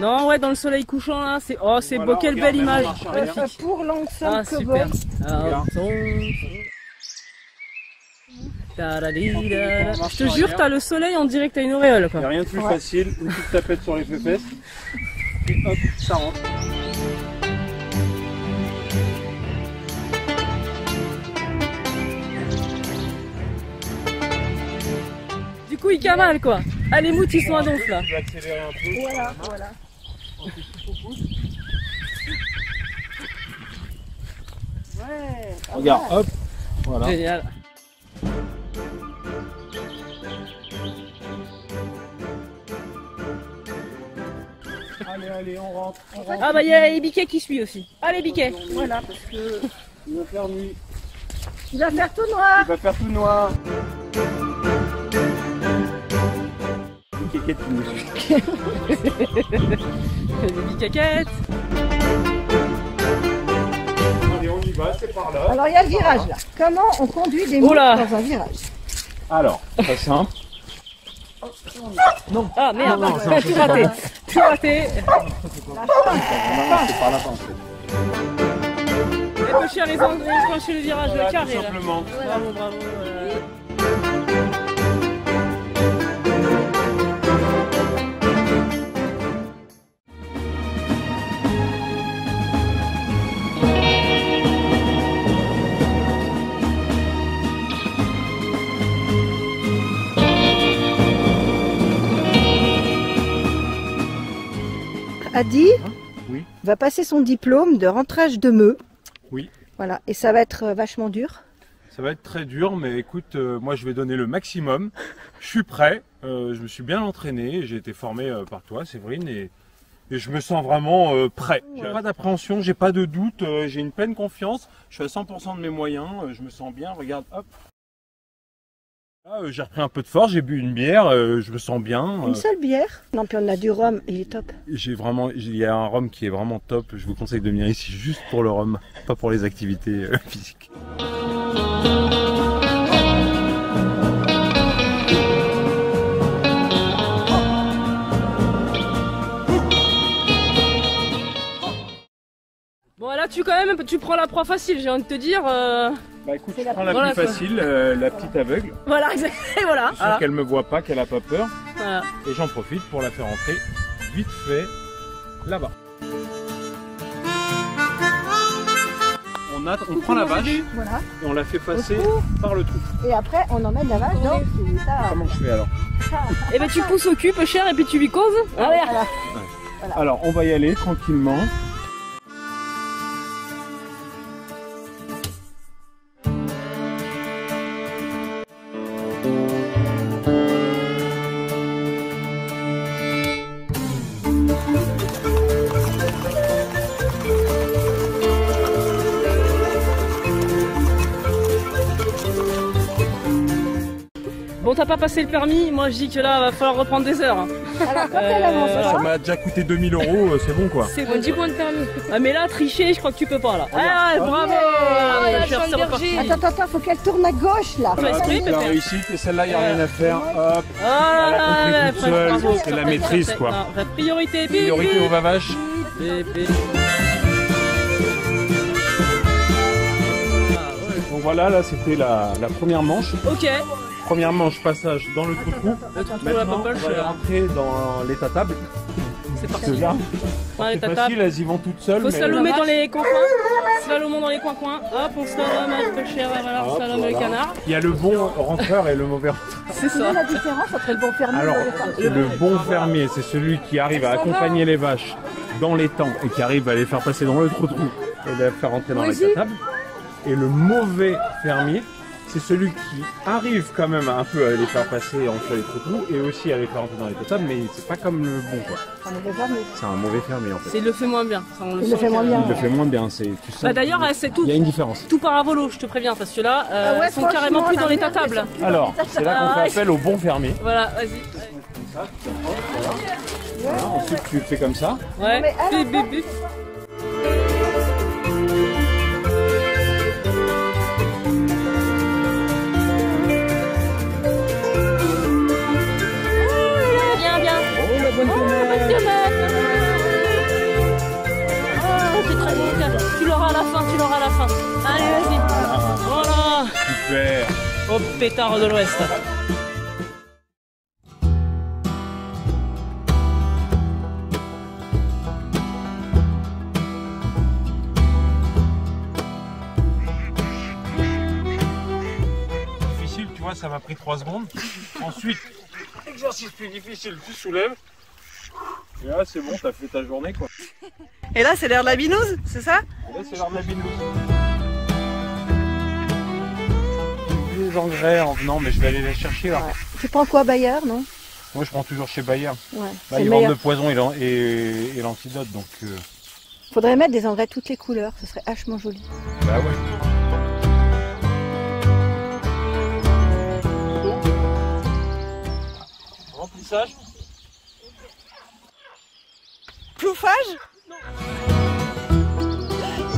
Non, ouais, dans le soleil couchant là, c'est c'est beau, quelle belle image. Pour Langsam Cowboy. Je te jure, t'as le soleil, on dirait que t'as une auréole quoi. Y a rien de plus facile, une petite tapette sur les fesses et hop, ça rentre. Du coup, il cavale quoi. Ah, les moutes ils sont à donf là. Je vais accélérer un peu. Voilà, voilà. Ouais. Regarde, hop, voilà. Génial. Allez, on rentre. Ah bah il y a les biquets qui suivent aussi. Allez biquets. Voilà, parce que Il va faire nuit. il va faire tout noir. Il va faire tout noir. Une kékette qui nous suit. Les biquettes. Allez, on y va, c'est par là. Alors il y a le virage là. Comment on conduit des motos Oula. dans un virage? Alors, très simple. Ah merde, Non, tout raté. Tout raté. C'est par là, en fait. Les peu chers, ils ont enclenché le virage Voilà, carré tout là. simplement. Bravo, bravo. Adi Oui. va passer son diplôme de rentrage de meux. Oui. Voilà, et ça va être vachement dur. Ça va être très dur, mais écoute, moi je vais donner le maximum. Je suis prêt, je me suis bien entraîné, j'ai été formé par toi, Séverine, et je me sens vraiment prêt. J'ai pas d'appréhension, j'ai pas de doute, j'ai une pleine confiance, je suis à 100% de mes moyens, je me sens bien, regarde, hop. Là, j'ai repris un peu de force, j'ai bu une bière, je me sens bien. Une seule bière? Non, puis on a du rhum, il est top. Il y a un rhum qui est vraiment top, je vous conseille de venir ici juste pour le rhum, pas pour les activités physiques. Bon là tu prends la proie facile, j'ai envie de te dire. Bah écoute, je prends la Voilà, plus facile, la petite aveugle. Voilà, exact. Et voilà. Je suis sûr qu'elle me voit pas, qu'elle a pas peur. Voilà. Et j'en profite pour la faire entrer vite fait là-bas. On prend la vache Voilà. et on la fait passer par le trou. Et après, on emmène la vache dans ça. Comment je fais alors? Et ben tu pousses au cul, peu cher, et puis tu lui causes. Allez. Voilà. Alors on va y aller tranquillement. Bon, t'as pas passé le permis, moi je dis que là va falloir reprendre des heures. Alors, quand elle avance Ça pas, m'a déjà coûté 2000 €, c'est bon quoi. C'est bon, 10 points de permis. Ah mais là, tricher, je crois que tu peux pas là. Ah, bravo. Yeah. Je suis reparti. attends, faut qu'elle tourne à gauche là. Ouais, Voilà, oui, donc la peut-être. réussite et celle-là, il n'y a rien à faire. Hop, Ah là là, Elle a compris toute seule, bravo. c'est la maîtrise, quoi. Non, vraie priorité, bip, priorité bip. aux vaches. Bip, bip. Donc voilà, là c'était la première manche. Ok, Première manche, passage dans le trou-trou. le trou de la Maintenant, popoche, on va rentrer dans l'état table. c'est Parce parti. que là, Dans les c'est tatas. facile, elles y vont toutes seules. Faut mais slalomer dans les coins-coins. Slalomons dans les coins-coins. Hop, on slalom un peu cher, voilà, on Hop, slalom voilà. le canard. Il y a le bon rentreur et le mauvais rentreur. C'est C'est ça. la différence entre le bon fermier Alors, et le le bon fermier, c'est celui qui arrive à accompagner les vaches dans les temps et qui arrive à les faire passer dans le trou-trou et les faire rentrer dans l'état table. Et le mauvais fermier, c'est celui qui arrive quand même un peu à les faire passer entre les trous et aussi à les faire rentrer dans l'état table, mais c'est pas comme le bon quoi. C'est un mauvais fermier en fait. C'est il le fait moins bien. Ça, on Il sent le fait que- moins bien. Il le fait moins bien, c'est tout ça. Bah d'ailleurs, c'est tout. Il y a une différence. Tout part à volo, je te préviens, parce que là, Ah ouais, ils sont carrément plus dans l'état table. Alors, c'est là qu'on fait appel au bon fermier. Voilà, vas-y. Voilà, ensuite tu le fais comme ça. Ouais, mais à la bip, bip, bip. Bien, bien. Oh la bonne Bonne semaine. enfants. Allez, vas-y. Voilà. Super. Au pétard de l'Ouest. Difficile, tu vois, ça m'a pris 3 secondes. Ensuite, exercice plus difficile, tu soulèves. Et là, c'est bon, t'as fait ta journée, quoi. Et là, c'est l'heure de la binouse, c'est ça? Et là, c'est l'heure de la binouse. J'ai des engrais en venant, mais je vais aller les chercher là. Ouais. Tu prends quoi, Bayer, non? Moi, je prends toujours chez Bayer. Ouais, Bah, c'est ils le vendent meilleur. le poison et l'antidote, donc. Faudrait mettre des engrais toutes les couleurs, ce serait vachement joli. Bah ouais. Remplissage. Plouffage?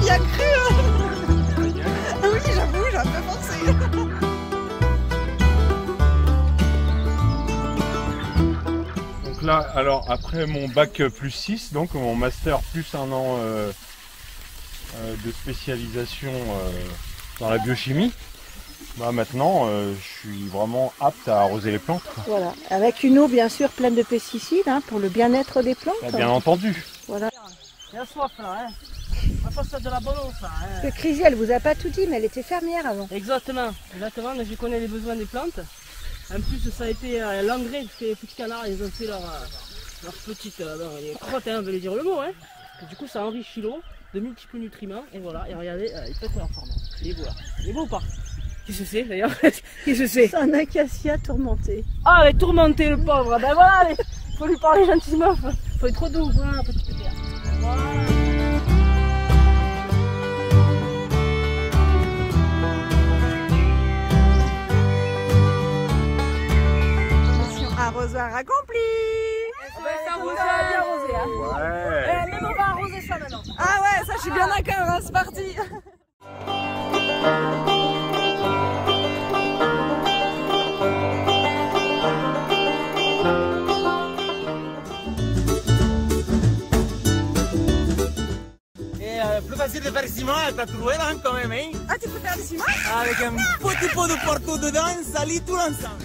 Il y a cru Ah oui, j'avoue, j'ai un peu forcé. Donc là, alors après mon bac plus 6, donc mon master plus 1 an de spécialisation dans la biochimie, bah maintenant je suis vraiment apte à arroser les plantes, quoi. Voilà, avec une eau bien sûr pleine de pesticides hein, pour le bien-être des plantes. Bah, bien entendu. Voilà. Il y a soif là, hein. On va faire de la bonne eau, ça. Hein. Parce que Crazy, elle vous a pas tout dit, mais elle était fermière avant. Exactement, mais je connais les besoins des plantes. En plus, ça a été l'engrais, parce que les petits canards, ils ont fait leur petite crotte, hein, on veut lui dire le mot. Hein. Et du coup, ça enrichit l'eau de multiples nutriments, et voilà, et regardez, il pète la forme. Il est beau là. Il est beau ou pas? Qu'est-ce que c'est d'ailleurs? Qu'est-ce que c'est? C'est un acacia tourmenté. Ah, elle est tourmentée, le pauvre. Ben voilà, allez, faut lui parler gentiment. Faut être trop doux, voilà, petit pétard. Voilà. Arrosoir accompli. On va bien arroser, hein. Ouais. Même on va arroser ça maintenant. Ah ouais, ça je suis bien d'accord, hein, c'est parti. Plus facile de faire ciment, t'as trouvé là quand même, hein? Ah, tu peux faire du ciment? Avec un petit pot de partout dedans, ça lit tout l'ensemble.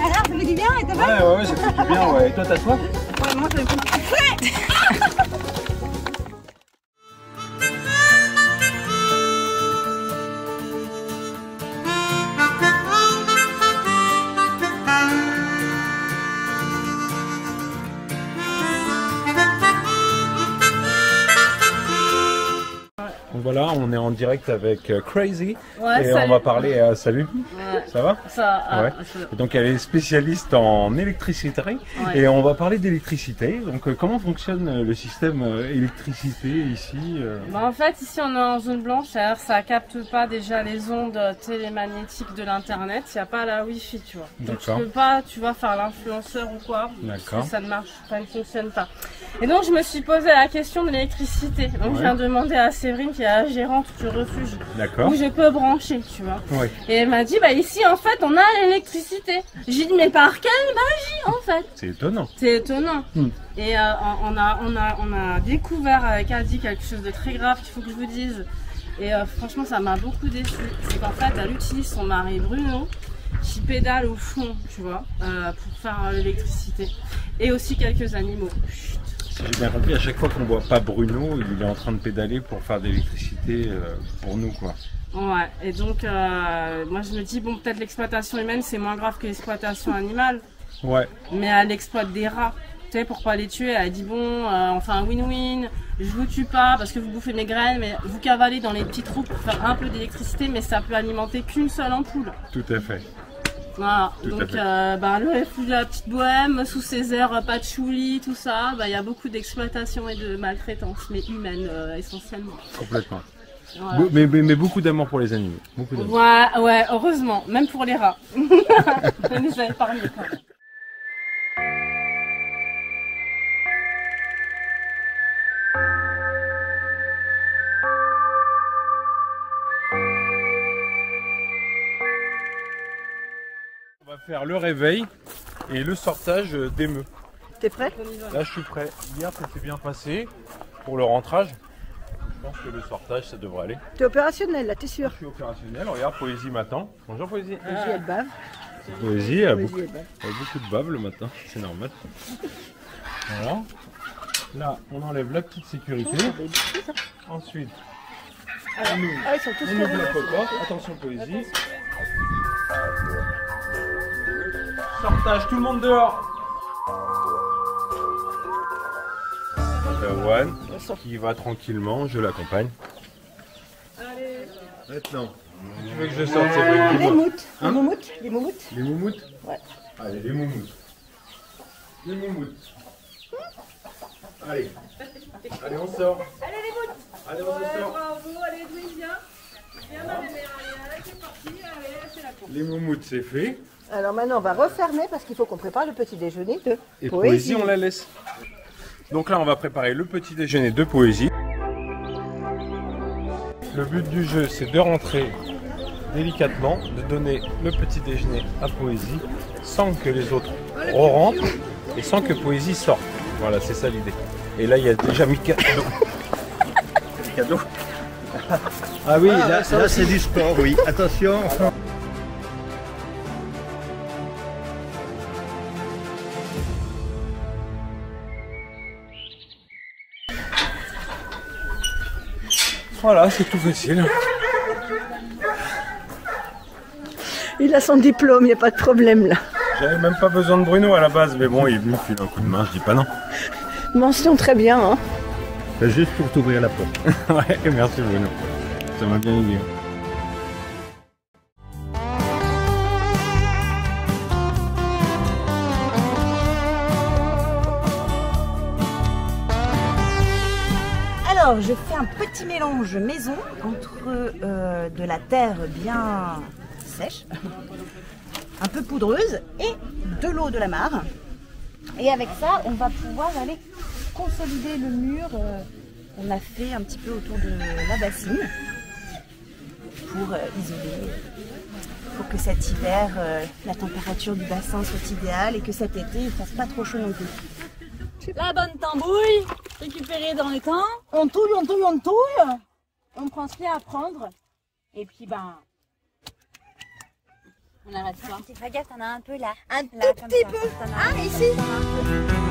Alors, ça fait du bien et t'as Ouais, ça fait du bien, ouais. Et toi, t'as soif? Ouais, moi, ça me fait Donc voilà, on est en direct avec Crazy Ouais, et salut. on va parler. Salut, Ouais. ça va? Ça, Ouais. Et donc elle est spécialiste en électricité et on va parler d'électricité. Donc comment fonctionne le système électricité ici Bah en fait, ici on est en zone blanche, c'est-à-dire ça capte pas déjà les ondes télémagnétiques de l'internet, il n'y a pas la wifi, tu vois. Donc tu D'accord. peux pas, tu vois, faire l'influenceur ou quoi, parce D'accord. que ça ne marche, ça ne fonctionne pas. Et donc je me suis posé la question de l'électricité. Donc je Ouais. viens de demander à Séverine, qui est la gérante du refuge, D'accord. où je peux brancher, tu vois. Oui. Et elle m'a dit, bah ici en fait on a l'électricité. J'ai dit, mais par quelle magie en fait? C'est étonnant. C'est étonnant. Hmm. Et on a découvert avec Adi quelque chose de très grave qu'il faut que je vous dise. Et franchement, ça m'a beaucoup déçu. C'est qu'en fait, elle utilise son mari Bruno qui pédale au fond, tu vois, pour faire l'électricité. Et aussi quelques animaux. Chut. Si j'ai bien compris, à chaque fois qu'on voit pas Bruno, il est en train de pédaler pour faire de l'électricité pour nous, quoi. Ouais, et donc moi je me dis, bon, peut-être l'exploitation humaine c'est moins grave que l'exploitation animale. Ouais. Mais elle exploite des rats. Tu sais, pour pas les tuer, elle a dit bon, on fait un win-win, je vous tue pas parce que vous bouffez mes graines, mais vous cavalez dans les petits trous pour faire un peu d'électricité, mais ça peut alimenter qu'une seule ampoule. Tout à fait. Voilà, Tout à donc fait. le refuge de la petite bohème, sous ses airs patchouli, tout ça, il y a beaucoup d'exploitation et de maltraitance, mais humaine essentiellement. Complètement. Voilà. Mais beaucoup d'amour pour les animaux. Beaucoup d'amour. Ouais, heureusement, même pour les rats. Je les ai épargnés quand même. faire le réveil et le sortage des meux. T'es prêt? Là, je suis prêt. Hier, ça s'est bien passé pour le rentrage. Je pense que le sortage, ça devrait aller. T'es opérationnel là, t'es sûr? Je suis opérationnel. Regarde, Poésie m'attend. Bonjour, Poésie. Poésie, elle bave. Poésie, elle a Poésie, beaucoup, elle bave. elle a beaucoup de bave le matin. C'est normal. Voilà. Là, on enlève la petite sécurité. Ensuite, Alors, on ouvre, ah, ils sont tous on ouvre la fermés. cocotte. Attention, Poésie. Sortage, tout le monde dehors. One qui va tranquillement, je l'accompagne. Maintenant, tu veux que je sorte ces briques Les du bois? moumoutes. Hein? Les moumoutes. Les moumoutes. Les moumoutes? Ouais. Allez, les moumoutes. Les moumoutes. Allez. Allez, on sort. Allez les bouts. Allez, on se sort. Bravo, allez Louise, viens. Viens ma mère, allez, c'est parti, allez, c'est la course. Les moumoutes, c'est fait. Alors maintenant, on va refermer parce qu'il faut qu'on prépare le petit déjeuner de Et Poésie. Poésie, on la laisse. Donc là, on va préparer le petit déjeuner de Poésie. Le but du jeu, c'est de rentrer délicatement, de donner le petit déjeuner à Poésie sans que les autres rentrent et sans que Poésie sorte. Voilà, c'est ça l'idée. Et là, il y a déjà mis cadeau. Cadeau. Ah oui, là c'est du sport, oui. Attention. Voilà, c'est tout facile. Il a son diplôme, il n'y a pas de problème là. J'avais même pas besoin de Bruno à la base, mais bon, il est venu me filer un coup de main, je dis pas non. Mention très bien. Hein. C'est juste pour t'ouvrir la porte. Ouais, merci Bruno. Ça m'a bien aidé. Alors, je fais un petit mélange maison entre de la terre bien sèche, un peu poudreuse et de l'eau de la mare. Et avec ça, on va pouvoir aller consolider le mur qu'on a fait un petit peu autour de la bassine pour isoler, pour que cet hiver, la température du bassin soit idéale et que cet été, il ne fasse pas trop chaud non plus. La bonne tambouille, récupérée dans les temps. On touille, on touille, on touille. On prend ce qu'il y a à prendre. Et puis, ben, on arrête ça. Petite baguette, t'en as un peu là. Un Là, tout comme petit ça. peu. T'en as Ah, un peu. ici.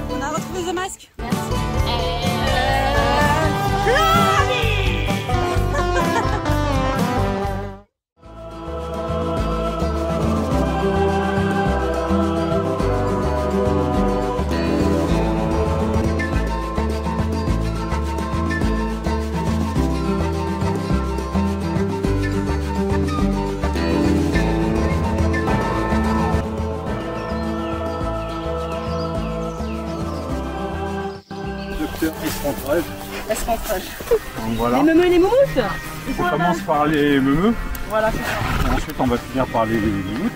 On a retrouvé The Mask. Docteur Espentrage. Espentrage. Donc voilà. Les meumeux et les moumoutes. On commence par les meumeux. Voilà, c'est ça. Et ensuite, on va finir par les moumoutes.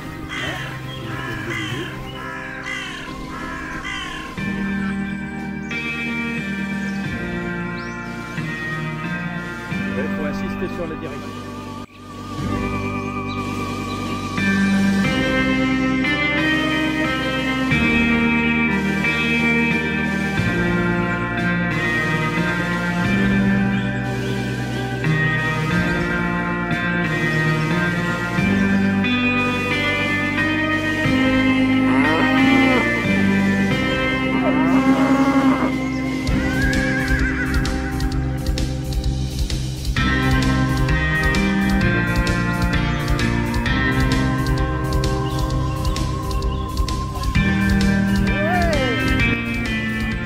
Il faut insister sur la direction.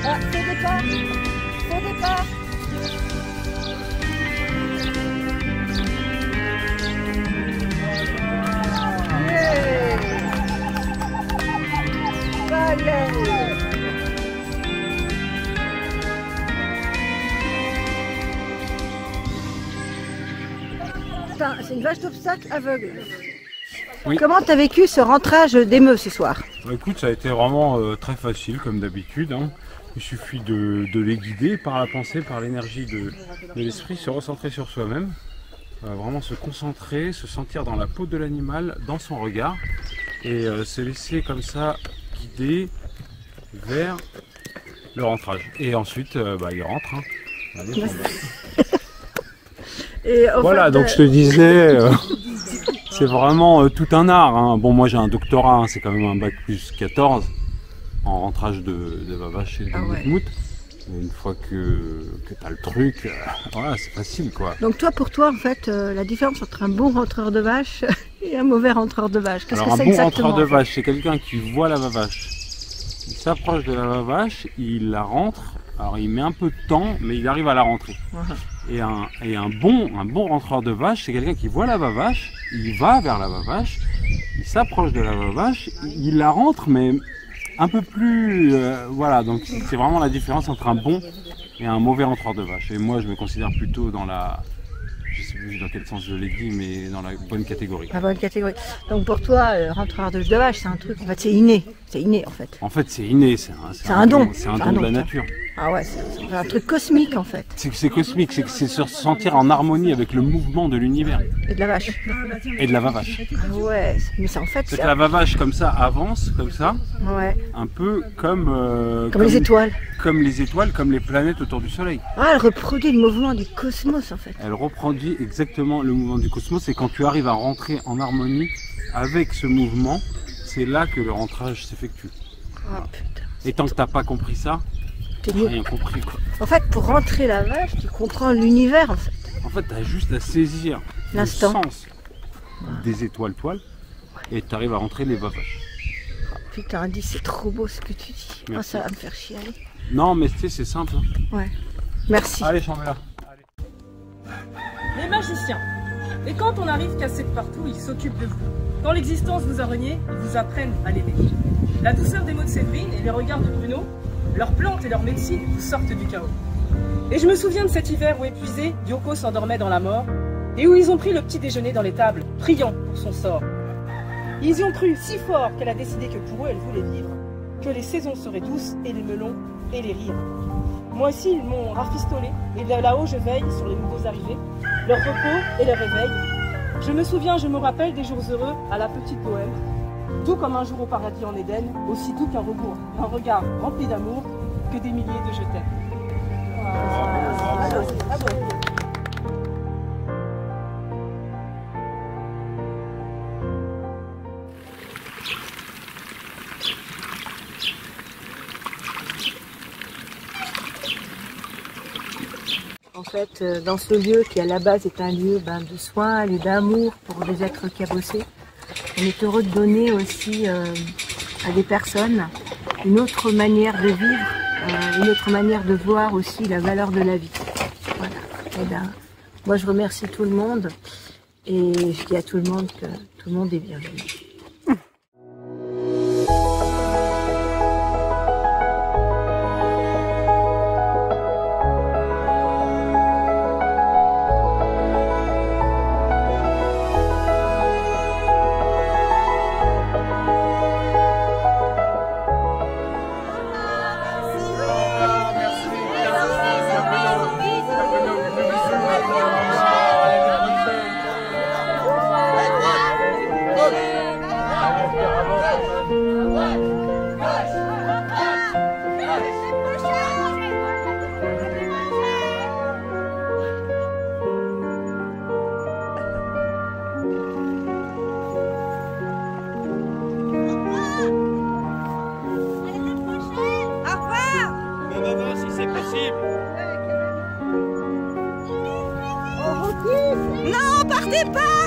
Ah, faux départ. Faux départ. C'est une vache d'obstacle aveugle. Oui. Comment t'as vécu ce rentrage d'émeux ce soir? Bah, écoute, ça a été vraiment très facile comme d'habitude. Hein. Il suffit de les guider par la pensée, par l'énergie de l'esprit, se recentrer sur soi-même, vraiment se concentrer, se sentir dans la peau de l'animal, dans son regard, et se laisser comme ça guider vers le rentrage. Et ensuite, il rentre. Hein. Allez, Et voilà, donc je te disais, c'est vraiment tout un art. Hein. Bon, moi j'ai un doctorat, hein, c'est quand même un bac plus 14 en rentrage de vache et de moumoute. Une fois que tu as le truc, voilà, c'est facile quoi. Donc toi, pour toi, en fait, la différence entre un bon rentreur de vache et un mauvais rentreur de vache, qu'est-ce que c'est exactement? Un bon rentreur de vache, c'est quelqu'un qui voit la vache, il s'approche de la vache, il la rentre, alors il met un peu de temps, mais il arrive à la rentrer. Et un bon rentreur de vache, c'est quelqu'un qui voit la vache, il va vers la vache, il s'approche de la vache, il la rentre, mais un peu plus, voilà, donc c'est vraiment la différence entre un bon et un mauvais rentreur de vache. Et moi, je me considère plutôt dans la, je sais plus dans quel sens je l'ai dit, mais dans la bonne catégorie. La bonne catégorie. Donc pour toi, rentreur de vache, c'est un truc, en fait, c'est inné. C'est inné, en fait. En fait, c'est inné, c'est un don. C'est un don de la nature. Ah ouais, c'est un truc cosmique, en fait. C'est cosmique, c'est se sentir en harmonie avec le mouvement de l'univers. Et de la vache. Et de la vache. Ah ouais, mais c'est en fait... C'est que la vache, comme ça, avance, comme ça, ouais. Un peu comme... comme les étoiles. Comme les étoiles, comme les planètes autour du Soleil. Ah, elle reproduit le mouvement du cosmos, en fait. Elle reproduit exactement le mouvement du cosmos, et quand tu arrives à rentrer en harmonie avec ce mouvement, c'est là que le rentrage s'effectue. Oh putain. Et tant que t'as pas compris ça, t'as rien compris quoi. En fait, pour rentrer la vache, tu comprends l'univers en fait. En fait, t'as juste à saisir le sens des étoiles-toiles et t'arrives à rentrer les vaches. Oh, putain, dis, c'est trop beau ce que tu dis. Oh, ça va me faire chialer. Non, mais tu sais, c'est simple. Ouais. Merci. Allez, Chambella. Les magiciens. Et quand on arrive cassé de partout, ils s'occupent de vous. Quand l'existence vous a renié, ils vous apprennent à l'aimer. La douceur des mots de Séverine et les regards de Bruno, leurs plantes et leurs médecines vous sortent du chaos. Et je me souviens de cet hiver où épuisé, Yoko s'endormait dans la mort, et où ils ont pris le petit déjeuner dans les tables, priant pour son sort. Ils y ont cru si fort qu'elle a décidé que pour eux, elle voulait vivre, que les saisons seraient douces et les melons et les rires. Moi aussi, ils m'ont rafistolé, et de là-haut, je veille sur les nouveaux arrivés, leur repos et leur réveil. Je me souviens, je me rappelle des jours heureux à la petite bohème, tout comme un jour au paradis en Éden, aussi doux qu'un rebours, un regard rempli d'amour, que des milliers de je t'aime. En fait, dans ce lieu qui à la base est un lieu de soins, un lieu d'amour pour des êtres cabossés, on est heureux de donner aussi à des personnes une autre manière de vivre, une autre manière de voir aussi la valeur de la vie. Voilà. Et moi je remercie tout le monde et je dis à tout le monde que tout le monde est bienvenu. Non, partez pas!